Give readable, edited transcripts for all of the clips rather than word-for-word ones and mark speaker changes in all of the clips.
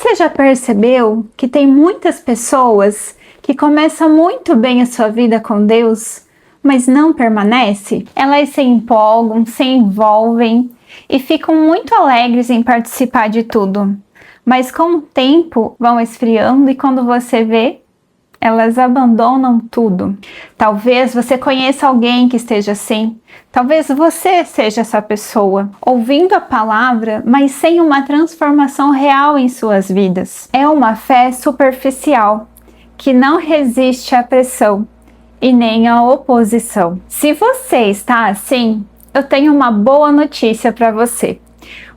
Speaker 1: Você já percebeu que tem muitas pessoas que começam muito bem a sua vida com Deus, mas não permanece? Elas se empolgam, se envolvem e ficam muito alegres em participar de tudo. Mas com o tempo vão esfriando e quando você vê, elas abandonam tudo. Talvez você conheça alguém que esteja assim. Talvez você seja essa pessoa, ouvindo a palavra, mas sem uma transformação real em suas vidas. É uma fé superficial, que não resiste à pressão e nem à oposição. Se você está assim, eu tenho uma boa notícia para você.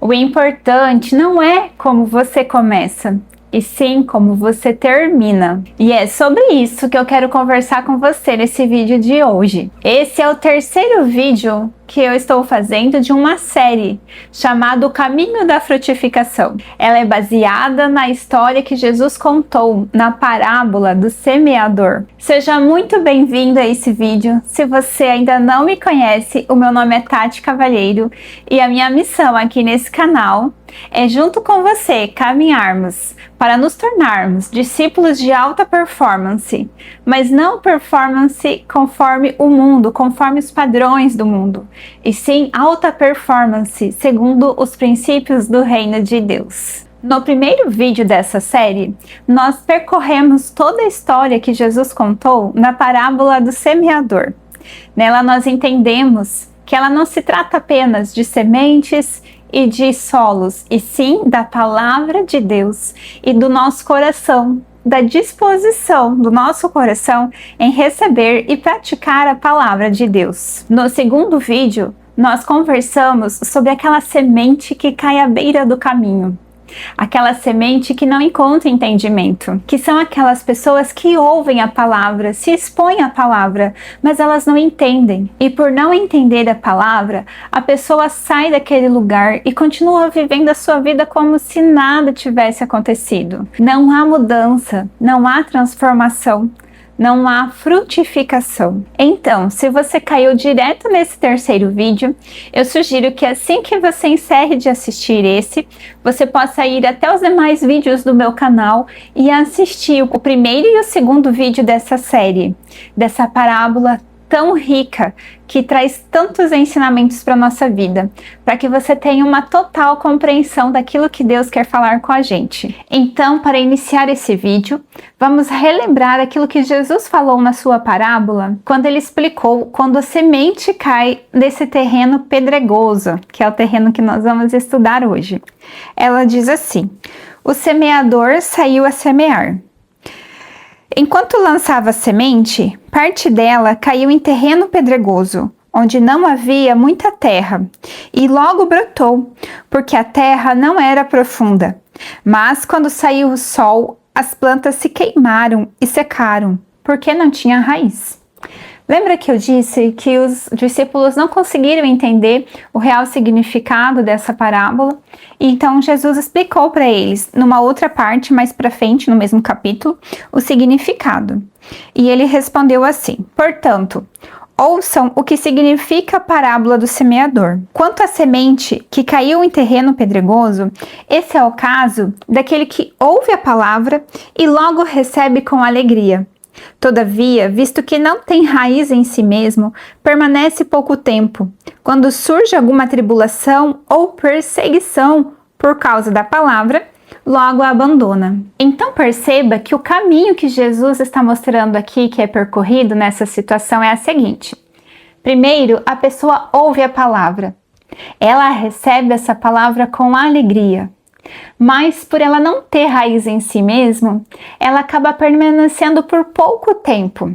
Speaker 1: O importante não é como você começa, e sim como você termina. E é sobre isso que eu quero conversar com você nesse vídeo de hoje. Esse é o terceiro vídeo que eu estou fazendo de uma série chamada O Caminho da Frutificação. Ela é baseada na história que Jesus contou na parábola do semeador. Seja muito bem-vindo a esse vídeo. Se você ainda não me conhece, o meu nome é Tati Cavalheiro e a minha missão aqui nesse canal é, junto com você, caminharmos para nos tornarmos discípulos de alta performance, mas não performance conforme o mundo, conforme os padrões do mundo, e sim alta performance segundo os princípios do reino de Deus. No primeiro vídeo dessa série, nós percorremos toda a história que Jesus contou na parábola do semeador. Nela nós entendemos que ela não se trata apenas de sementes e de solos, e sim da palavra de Deus e do nosso coração, da disposição do nosso coração em receber e praticar a palavra de Deus. No segundo vídeo, nós conversamos sobre aquela semente que cai à beira do caminho. Aquela semente que não encontra entendimento, que são aquelas pessoas que ouvem a palavra, se expõem à palavra, mas elas não entendem. E por não entender a palavra, a pessoa sai daquele lugar e continua vivendo a sua vida como se nada tivesse acontecido. Não há mudança, não há transformação, não há frutificação. Então, se você caiu direto nesse terceiro vídeo, eu sugiro que assim que você encerre de assistir esse, você possa ir até os demais vídeos do meu canal e assistir o primeiro e o segundo vídeo dessa série, dessa parábola tão rica, que traz tantos ensinamentos para a nossa vida, para que você tenha uma total compreensão daquilo que Deus quer falar com a gente. Então, para iniciar esse vídeo, vamos relembrar aquilo que Jesus falou na sua parábola, quando ele explicou quando a semente cai nesse terreno pedregoso, que é o terreno que nós vamos estudar hoje. Ela diz assim: o semeador saiu a semear. Enquanto lançava a semente, parte dela caiu em terreno pedregoso, onde não havia muita terra, e logo brotou, porque a terra não era profunda. Mas quando saiu o sol, as plantas se queimaram e secaram, porque não tinha raiz. Lembra que eu disse que os discípulos não conseguiram entender o real significado dessa parábola? E então Jesus explicou para eles, numa outra parte, mais para frente, no mesmo capítulo, o significado. E ele respondeu assim: portanto, ouçam o que significa a parábola do semeador. Quanto à semente que caiu em terreno pedregoso, esse é o caso daquele que ouve a palavra e logo recebe com alegria. Todavia, visto que não tem raiz em si mesmo, permanece pouco tempo. Quando surge alguma tribulação ou perseguição por causa da palavra, logo a abandona. Então perceba que o caminho que Jesus está mostrando aqui, que é percorrido nessa situação, é a seguinte. Primeiro, a pessoa ouve a palavra. Ela recebe essa palavra com alegria. Mas por ela não ter raiz em si mesmo, ela acaba permanecendo por pouco tempo.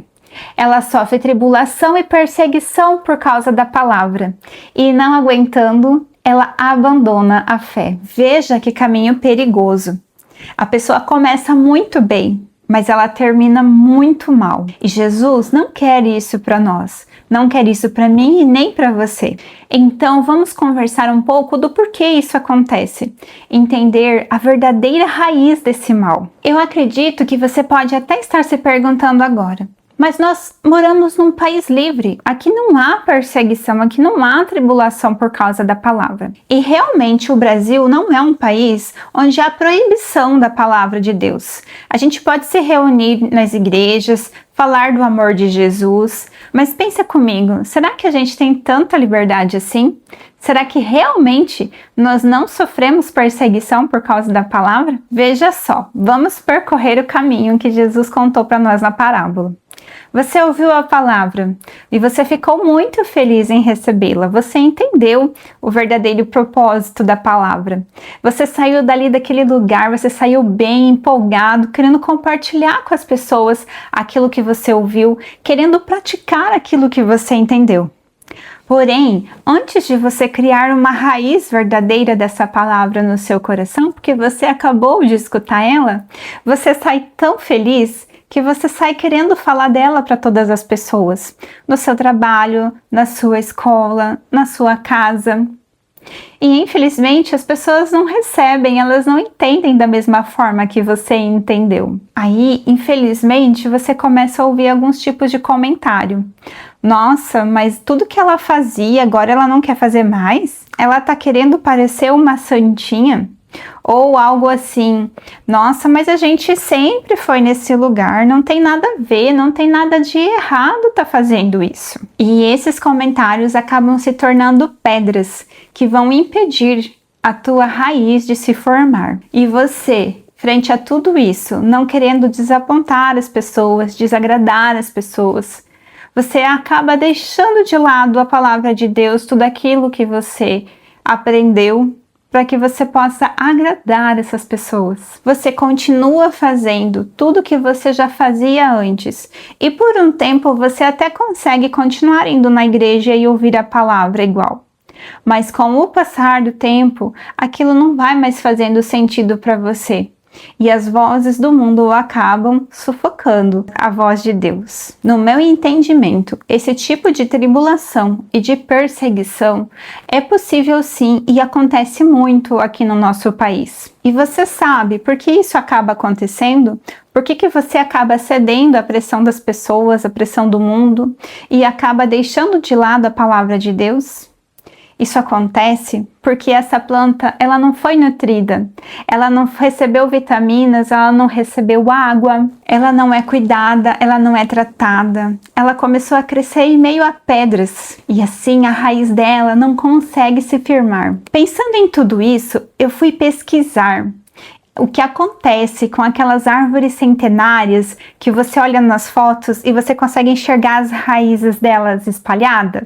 Speaker 1: Ela sofre tribulação e perseguição por causa da palavra, e não aguentando, ela abandona a fé. Veja que caminho perigoso. A pessoa começa muito bem, mas ela termina muito mal. E Jesus não quer isso para nós, não quer isso para mim e nem para você. Então vamos conversar um pouco do porquê isso acontece, entender a verdadeira raiz desse mal. Eu acredito que você pode até estar se perguntando agora: Mas nós moramos num país livre. Aqui não há perseguição, aqui não há tribulação por causa da palavra. E realmente o Brasil não é um país onde há proibição da palavra de Deus. A gente pode se reunir nas igrejas, falar do amor de Jesus, mas pensa comigo, será que a gente tem tanta liberdade assim? Será que realmente nós não sofremos perseguição por causa da palavra? Veja só, vamos percorrer o caminho que Jesus contou para nós na parábola. Você ouviu a palavra e você ficou muito feliz em recebê-la. Você entendeu o verdadeiro propósito da palavra. Você saiu dali daquele lugar, você saiu bem empolgado, querendo compartilhar com as pessoas aquilo que você ouviu, querendo praticar aquilo que você entendeu. Porém, antes de você criar uma raiz verdadeira dessa palavra no seu coração, porque você acabou de escutar ela, você sai tão feliz que você sai querendo falar dela para todas as pessoas, no seu trabalho, na sua escola, na sua casa. E infelizmente as pessoas não recebem, elas não entendem da mesma forma que você entendeu. Aí, infelizmente, você começa a ouvir alguns tipos de comentário. Nossa, mas tudo que ela fazia, agora ela não quer fazer mais? Ela tá querendo parecer uma santinha? Ou algo assim, nossa, mas a gente sempre foi nesse lugar, não tem nada a ver, não tem nada de errado tá fazendo isso. E esses comentários acabam se tornando pedras que vão impedir a tua raiz de se formar. E você, frente a tudo isso, não querendo desapontar as pessoas, desagradar as pessoas, você acaba deixando de lado a palavra de Deus, tudo aquilo que você aprendeu, para que você possa agradar essas pessoas. Você continua fazendo tudo que você já fazia antes e por um tempo você até consegue continuar indo na igreja e ouvir a palavra igual. Mas com o passar do tempo, aquilo não vai mais fazendo sentido para você. E as vozes do mundo acabam sufocando a voz de Deus. No meu entendimento, esse tipo de tribulação e de perseguição é possível sim e acontece muito aqui no nosso país. E você sabe por que isso acaba acontecendo? Por que você acaba cedendo à pressão das pessoas, à pressão do mundo e acaba deixando de lado a palavra de Deus? Isso acontece porque essa planta, ela não foi nutrida, ela não recebeu vitaminas, ela não recebeu água, ela não é cuidada, ela não é tratada. Ela começou a crescer em meio a pedras e assim a raiz dela não consegue se firmar. Pensando em tudo isso, eu fui pesquisar o que acontece com aquelas árvores centenárias que você olha nas fotos e você consegue enxergar as raízes delas espalhadas.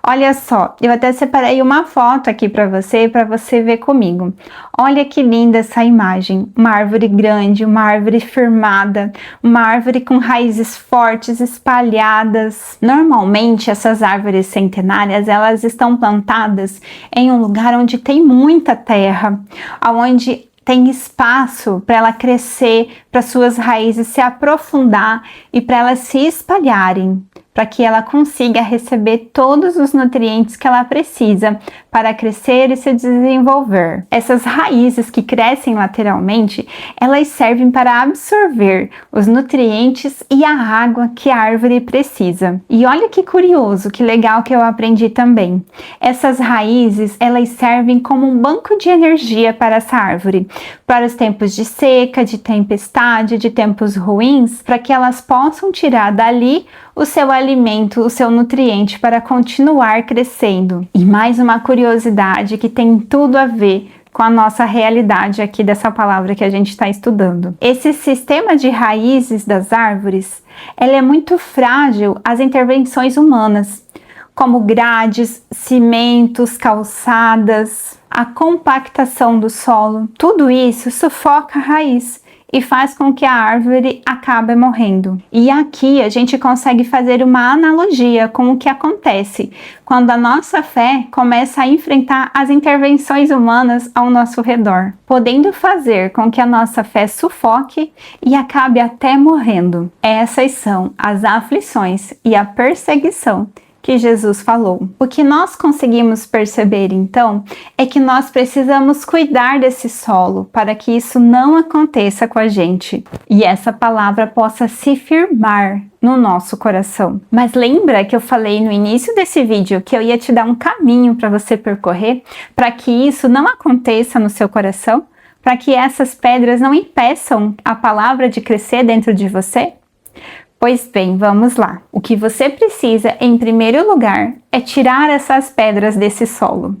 Speaker 1: Olha só, eu até separei uma foto aqui para você ver comigo. Olha que linda essa imagem, uma árvore grande, uma árvore firmada, uma árvore com raízes fortes espalhadas. Normalmente essas árvores centenárias, elas estão plantadas em um lugar onde tem muita terra, onde tem espaço para ela crescer, para suas raízes se aprofundar e para elas se espalharem, para que ela consiga receber todos os nutrientes que ela precisa para crescer e se desenvolver. Essas raízes que crescem lateralmente, elas servem para absorver os nutrientes e a água que a árvore precisa. E olha que curioso, que legal que eu aprendi também. Essas raízes, elas servem como um banco de energia para essa árvore, para os tempos de seca, de tempestade, de tempos ruins, para que elas possam tirar dali o seu alimento, o seu nutriente para continuar crescendo. E mais uma curiosidade que tem tudo a ver com a nossa realidade aqui dessa palavra que a gente está estudando. Esse sistema de raízes das árvores, ela é muito frágil às intervenções humanas, como grades, cimentos, calçadas, a compactação do solo. Tudo isso sufoca a raiz e faz com que a árvore acabe morrendo. E aqui a gente consegue fazer uma analogia com o que acontece quando a nossa fé começa a enfrentar as intervenções humanas ao nosso redor, podendo fazer com que a nossa fé sufoque e acabe até morrendo. Essas são as aflições e a perseguição que Jesus falou. O que nós conseguimos perceber, então, é que nós precisamos cuidar desse solo para que isso não aconteça com a gente e essa palavra possa se firmar no nosso coração. Mas lembra que eu falei no início desse vídeo que eu ia te dar um caminho para você percorrer para que isso não aconteça no seu coração? Para que essas pedras não impeçam a palavra de crescer dentro de você? Pois bem, vamos lá. O que você precisa, em primeiro lugar, é tirar essas pedras desse solo.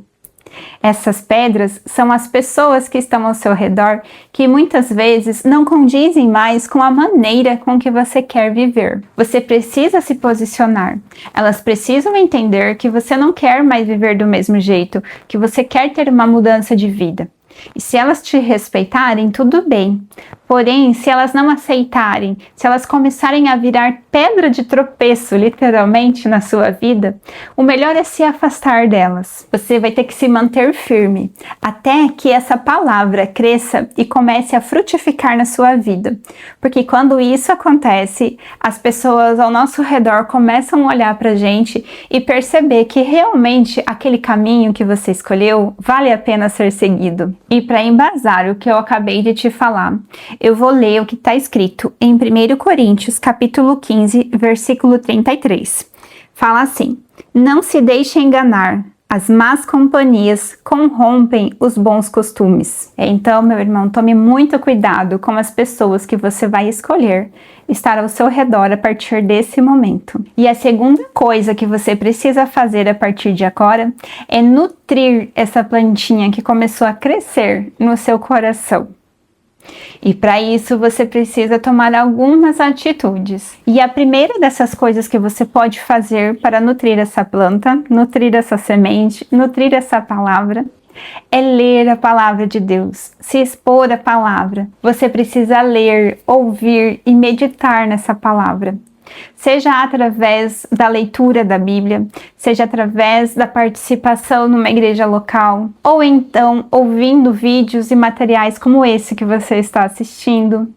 Speaker 1: Essas pedras são as pessoas que estão ao seu redor que muitas vezes não condizem mais com a maneira com que você quer viver. Você precisa se posicionar. Elas precisam entender que você não quer mais viver do mesmo jeito, que você quer ter uma mudança de vida. E se elas te respeitarem, tudo bem. Porém, se elas não aceitarem, se elas começarem a virar pedra de tropeço, literalmente, na sua vida, o melhor é se afastar delas. Você vai ter que se manter firme, até que essa palavra cresça e comece a frutificar na sua vida. Porque quando isso acontece, as pessoas ao nosso redor começam a olhar pra gente e perceber que realmente aquele caminho que você escolheu vale a pena ser seguido. E para embasar o que eu acabei de te falar, eu vou ler o que está escrito em 1 Coríntios, capítulo 15, versículo 33. Fala assim: não se deixe enganar, as más companhias corrompem os bons costumes. Então, meu irmão, tome muito cuidado com as pessoas que você vai escolher estar ao seu redor a partir desse momento. E a segunda coisa que você precisa fazer a partir de agora é nutrir essa plantinha que começou a crescer no seu coração. E para isso você precisa tomar algumas atitudes. E a primeira dessas coisas que você pode fazer para nutrir essa planta, nutrir essa semente, nutrir essa palavra, é ler a palavra de Deus, se expor à palavra. Você precisa ler, ouvir e meditar nessa palavra. Seja através da leitura da Bíblia, seja através da participação numa igreja local, ou então ouvindo vídeos e materiais como esse que você está assistindo,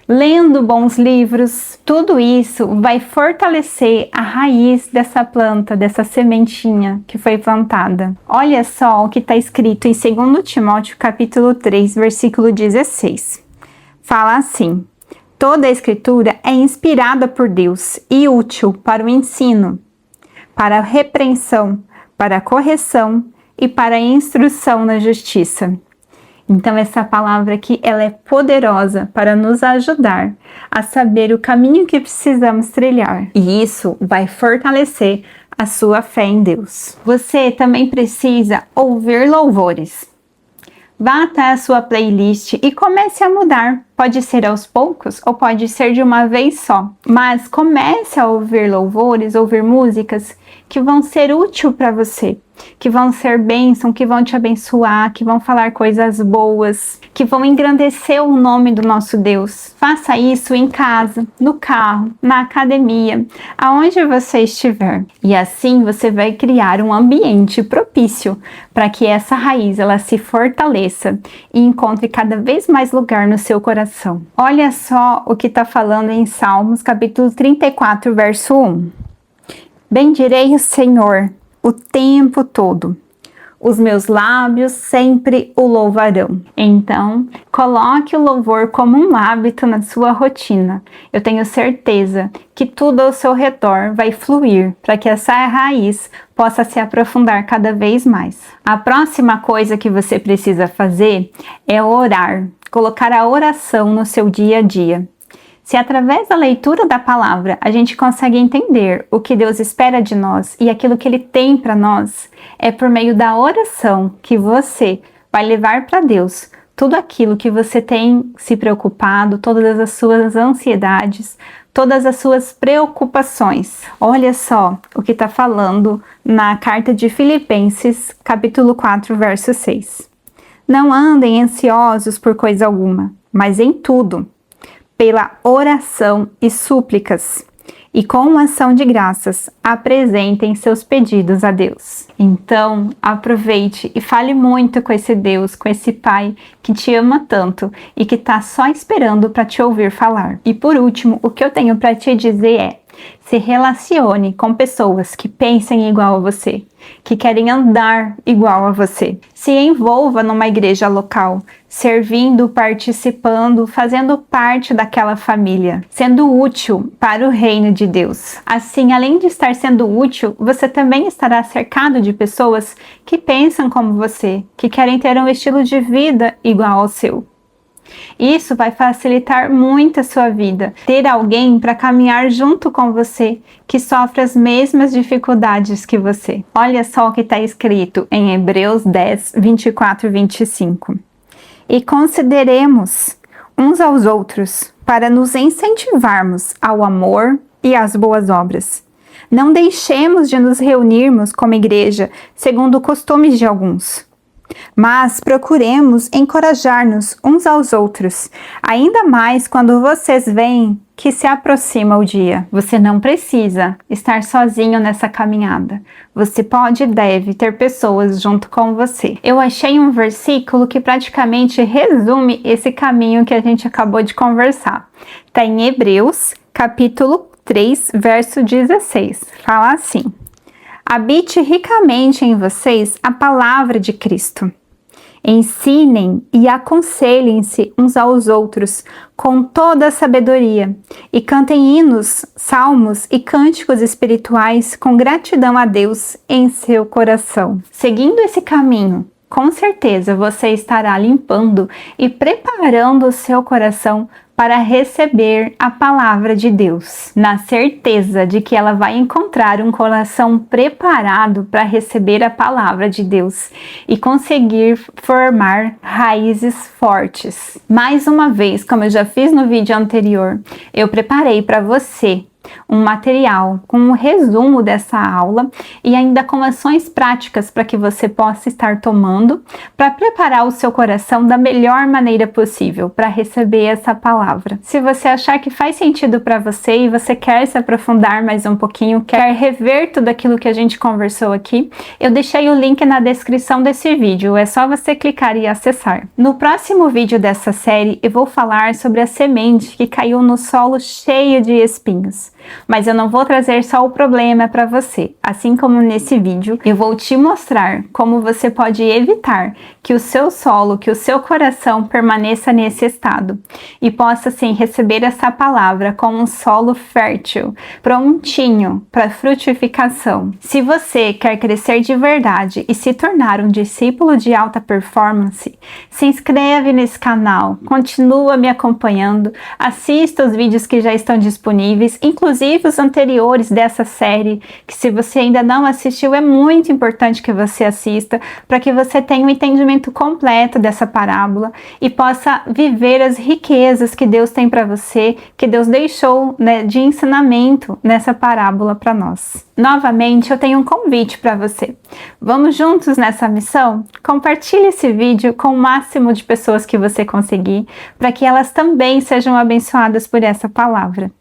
Speaker 1: lendo bons livros. Tudo isso vai fortalecer a raiz dessa planta, dessa sementinha que foi plantada. Olha só o que está escrito em 2 Timóteo capítulo 3, versículo 16. Fala assim: toda a escritura é inspirada por Deus e útil para o ensino, para a repreensão, para a correção e para a instrução na justiça. Então essa palavra aqui, ela é poderosa para nos ajudar a saber o caminho que precisamos trilhar. E isso vai fortalecer a sua fé em Deus. Você também precisa ouvir louvores. Vá até a sua playlist e comece a mudar. Pode ser aos poucos ou pode ser de uma vez só. Mas comece a ouvir louvores, ouvir músicas que vão ser úteis para você, que vão ser bênção, que vão te abençoar, que vão falar coisas boas, que vão engrandecer o nome do nosso Deus. Faça isso em casa, no carro, na academia, aonde você estiver. E assim você vai criar um ambiente propício para que essa raiz ela se fortaleça e encontre cada vez mais lugar no seu coração. Olha só o que está falando em Salmos, capítulo 34, verso 1. Bendirei o Senhor o tempo todo. Os meus lábios sempre o louvarão. Então, coloque o louvor como um hábito na sua rotina. Eu tenho certeza que tudo ao seu redor vai fluir para que essa raiz possa se aprofundar cada vez mais. A próxima coisa que você precisa fazer é orar, colocar a oração no seu dia a dia. Se através da leitura da palavra a gente consegue entender o que Deus espera de nós e aquilo que Ele tem para nós, é por meio da oração que você vai levar para Deus tudo aquilo que você tem se preocupado, todas as suas ansiedades, todas as suas preocupações. Olha só o que está falando na carta de Filipenses, capítulo 4, verso 6. Não andem ansiosos por coisa alguma, mas em tudo, pela oração e súplicas, e com ação de graças, apresentem seus pedidos a Deus. Então, aproveite e fale muito com esse Deus, com esse Pai que te ama tanto e que está só esperando para te ouvir falar. E por último, o que eu tenho para te dizer é: Se relacione com pessoas que pensem igual a você, que querem andar igual a você. Se envolva numa igreja local, servindo, participando, fazendo parte daquela família, sendo útil para o reino de Deus. Assim, além de estar sendo útil, você também estará cercado de pessoas que pensam como você, que querem ter um estilo de vida igual ao seu. Isso vai facilitar muito a sua vida, ter alguém para caminhar junto com você, que sofre as mesmas dificuldades que você. Olha só o que está escrito em Hebreus 10, 24 e 25. E consideremos uns aos outros para nos incentivarmos ao amor e às boas obras. Não deixemos de nos reunirmos como igreja, segundo costumes de alguns, mas procuremos encorajar-nos uns aos outros, ainda mais quando vocês veem que se aproxima o dia. Você não precisa estar sozinho nessa caminhada. Você pode e deve ter pessoas junto com você. Eu achei um versículo que praticamente resume esse caminho que a gente acabou de conversar. Está em Hebreus, capítulo 3, verso 16. Fala assim: habite ricamente em vocês a palavra de Cristo. Ensinem e aconselhem-se uns aos outros com toda a sabedoria e cantem hinos, salmos e cânticos espirituais com gratidão a Deus em seu coração. Seguindo esse caminho, com certeza você estará limpando e preparando o seu coração para receber a palavra de Deus, na certeza de que ela vai encontrar um coração preparado para receber a palavra de Deus e conseguir formar raízes fortes. Mais uma vez, como eu já fiz no vídeo anterior, eu preparei para você um material com um resumo dessa aula e ainda com ações práticas para que você possa estar tomando para preparar o seu coração da melhor maneira possível para receber essa palavra. Se você achar que faz sentido para você e você quer se aprofundar mais um pouquinho, quer rever tudo aquilo que a gente conversou aqui, eu deixei o link na descrição desse vídeo, é só você clicar e acessar. No próximo vídeo dessa série eu vou falar sobre a semente que caiu no solo cheio de espinhos. Mas eu não vou trazer só o problema para você. Assim como nesse vídeo, eu vou te mostrar como você pode evitar que o seu solo, que o seu coração permaneça nesse estado e possa sim receber essa palavra como um solo fértil, prontinho para frutificação. Se você quer crescer de verdade e se tornar um discípulo de alta performance, se inscreve nesse canal, continua me acompanhando, assista os vídeos que já estão disponíveis, inclusive os anteriores dessa série, que se você ainda não assistiu, é muito importante que você assista, para que você tenha um entendimento completo dessa parábola e possa viver as riquezas que Deus tem para você, que Deus deixou, né, de ensinamento nessa parábola para nós. Novamente, eu tenho um convite para você. Vamos juntos nessa missão? Compartilhe esse vídeo com o máximo de pessoas que você conseguir, para que elas também sejam abençoadas por essa palavra.